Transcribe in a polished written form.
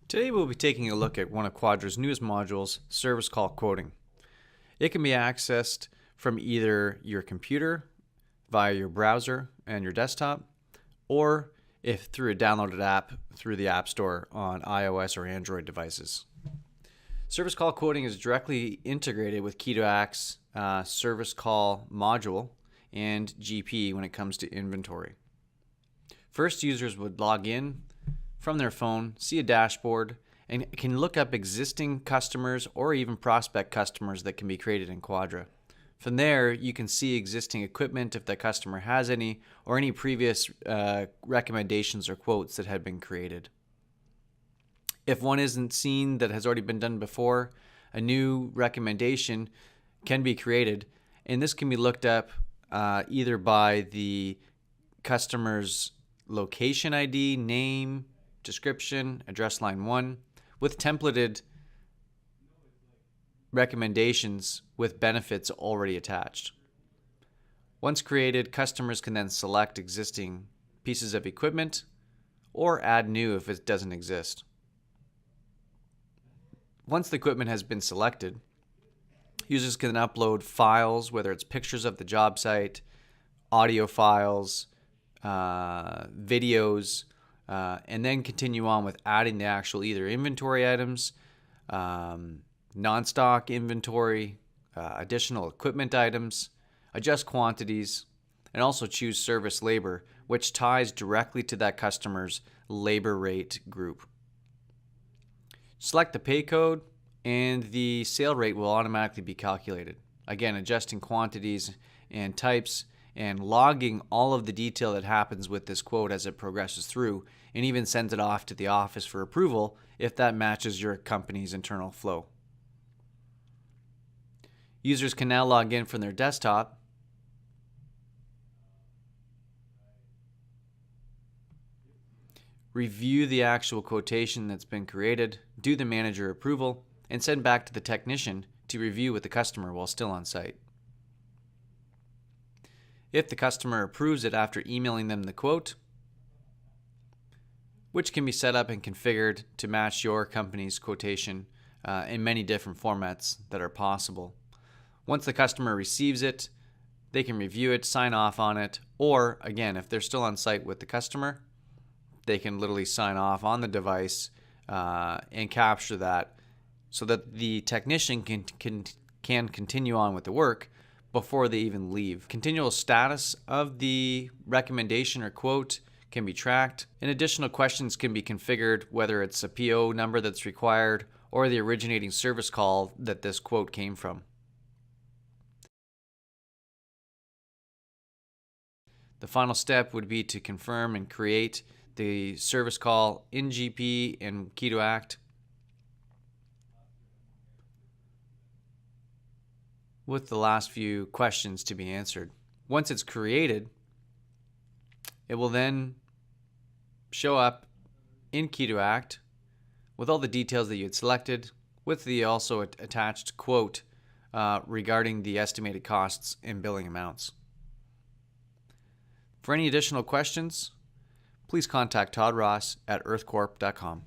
Today we'll be taking a look at one of Quadra's newest modules, Service Call Quoting. It can be accessed from either your computer, via your browser and your desktop, or if through a downloaded app through the App Store on iOS or Android devices. Service Call Quoting is directly integrated with Key2Act's Service Call module and GP when it comes to inventory. First, users would log in from their phone, see a dashboard, and can look up existing customers or even prospect customers that can be created in Quadra. From there, you can see existing equipment if that customer has any, or any previous recommendations or quotes that had been created. If one isn't seen that has already been done before, a new recommendation can be created, and this can be looked up either by the customer's location ID, name, description, address line 1, with templated recommendations with benefits already attached. Once created, customers can then select existing pieces of equipment or add new if it doesn't exist. Once the equipment has been selected, users can upload files, whether it's pictures of the job site, audio files, videos, and then continue on with adding the actual either inventory items, non-stock inventory, additional equipment items, adjust quantities, and also choose service labor, which ties directly to that customer's labor rate group. Select the pay code and the sale rate will automatically be calculated. Again, adjusting quantities and types and logging all of the detail that happens with this quote as it progresses through, and even sends it off to the office for approval if that matches your company's internal flow. Users can now log in from their desktop review the actual quotation that's been created, do the manager approval, and send back to the technician to review with the customer while still on site. If the customer approves it after emailing them the quote, which can be set up and configured to match your company's quotation in many different formats that are possible. Once the customer receives it, they can review it, sign off on it, or again, if they're still on site with the customer, they can literally sign off on the device and capture that so that the technician can continue on with the work before they even leave. Continual status of the recommendation or quote can be tracked, and additional questions can be configured, whether it's a PO number that's required or the originating service call that this quote came from. The final step would be to confirm and create the service call in GP and Key2Act with the last few questions to be answered. Once it's created, it will then show up in Key2Act with all the details that you had selected, with the also attached quote regarding the estimated costs and billing amounts. For any additional questions, please contact Todd Ross at earthcorp.com.